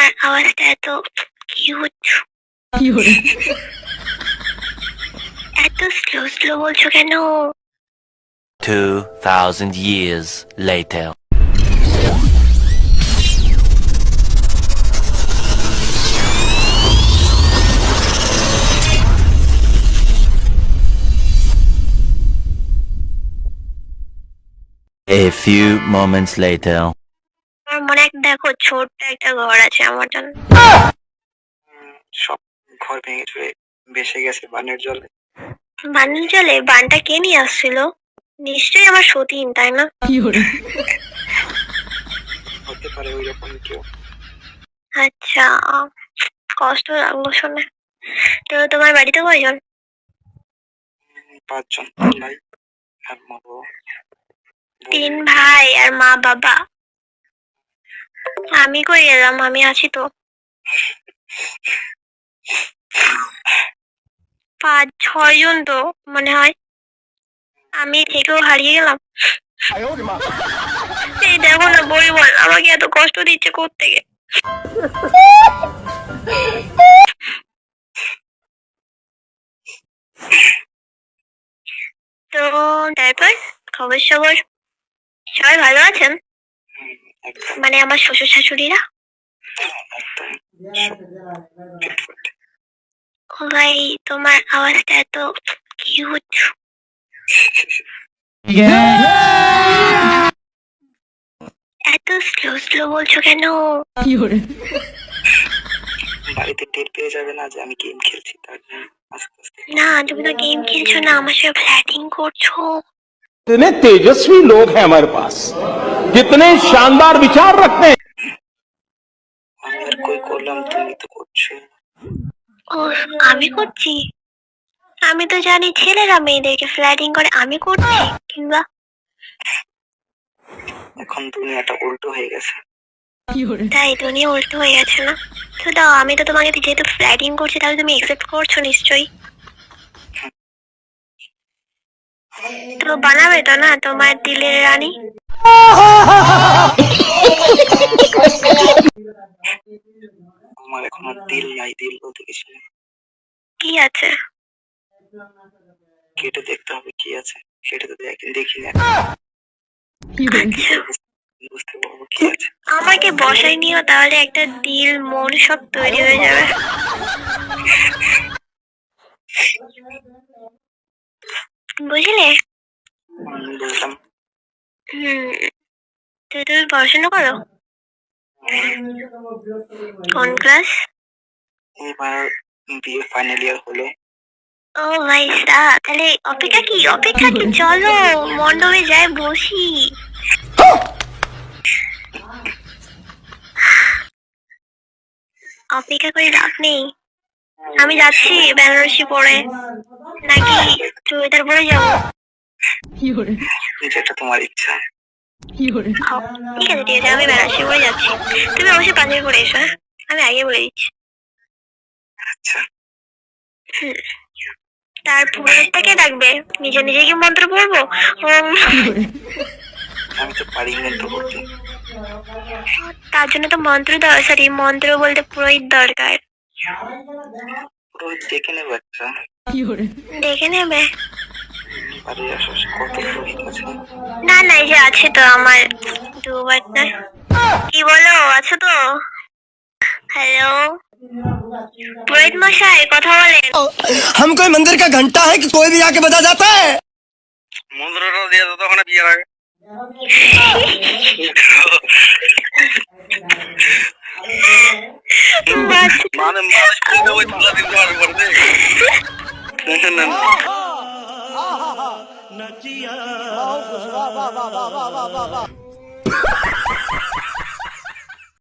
তোমার আওয়াজটা এত কিউট, এত স্লো স্লো বলছো কেন? 2,000 years later. A few moments later. আমার মনে দেখো ছোট্ট একটা ঘর আছে আমার জন্য। সব ঘর ভেঙে চুরে ভেসে গেছে বানের জলে। বানের জলে? বানটা কে নিয়ে আসছিল? নিশ্চয়ই আমার সতীন, তাই না? হতে পারে ওই রকম কেউ। আচ্ছা, কষ্ট লাগলো শুনে। তো তোমার বাড়িতে কয়জন? 5 জন ভাই আর মা বাবা। 3 ভাই আর মা বাবা। আমি কই গেলাম? আমি আছি তো। 5-6 জন তো মনে হয়। আমি থেকেও হারিয়ে গেলাম। এই দেখো না পরিবার আমাকে এত কষ্ট দিচ্ছে কোত্থেকে। তো তারপর খবর সবর সবাই ভালো আছেন? মানে আমার শ্বশুর শাশুড়িরা? ও ভাই, তোমার আওয়াজটা এত কিউট, এত স্লো স্লো বলছো কেন? বাড়িতে টের পেয়ে যাবে না যে আমি গেম খেলছি, তার জন্য আস্তে আস্তে। না, তুমি তো গেম খেলছো না, আমার সাথে ফ্ল্যাটিং করছো। कितने तेजस्वी लोग हैं हमारे पास, कितने शानदार विचार रखते हैं। আমি আর কই করলাম, তুমি তো করছো। ও, আমি করছি? আমি তো জানি ছেলেরা মেয়েদেরকে ফ্ল্যাটিং করে, আমি করছি কিংবা? এখন দুনিয়াটা উল্টো হয়ে গেছে। তাই দুনিয়া উল্টো হয়ে গেছে না? তো দাও, আমি তো তোমাকে যেহেতু ফ্ল্যাটিং করছি তাহলে তুমি একসেপ্ট করছো নিশ্চয়ই। তো বানাবে তো না তোমার দিলের রানী? আমার এখন আর দিল নাই, দিল বলতে কিছু নেই। কি আছে? কেটে দেখতে হবে কি আছে, কেটে তো একদিন দেখি না, আচ্ছা, বুঝতে পারবো কি আছে। আমাকে বসাই নিও, তাহলে একটা দিল মন সব তৈরি হয়ে যাবে। বুঝলে? বুঝলাম। তো তুমি পড়াশোনা করো? কোন ক্লাস? এবার বিএ ফাইনাল ইয়ার হলো। ও ভাই তাহলে অপেক্ষা কি চলো মণ্ডপে যাই বসি। অপেক্ষা করে লাভ নেই। আমি যাচ্ছি বেনারসি পরে, নাকি চুড়িদার পরে যাবো? যেটা তোমার ইচ্ছা। ঠিক আছে আমি বেনারসি পরে যাচ্ছি। তুমি অবশ্যই পাঞ্জাবি পরে এসো, হ্যাঁ? আমি আগে বলে দিচ্ছি। আচ্ছা। তার পুরোটাকে ডাকবে, নিজে নিজে কি মন্ত্র পড়বো? আমি তো পারি মন্ত্র পড়তে। তার জন্য তো মন্ত্র বলতে পুরোহিত দরকার। পুরোহিত ডেকে নেবো একটা। দেখে নেবে? বাড়ি আসার কত পুরোহিত আছে। না না, এই যে আছে তো আমার দুবার না। কি বলো, আছো তো? হ্যালো পুরোহিত মশাই, কথা বলেন। हम कोई मंदिर का घंटा है कि कोई भी आके बजा जाता है। মন্ত্রটা দিয়ে দাও তখন বিয়ের আগে। মানে মানুষ ওই তুলা দিতে পারবে না।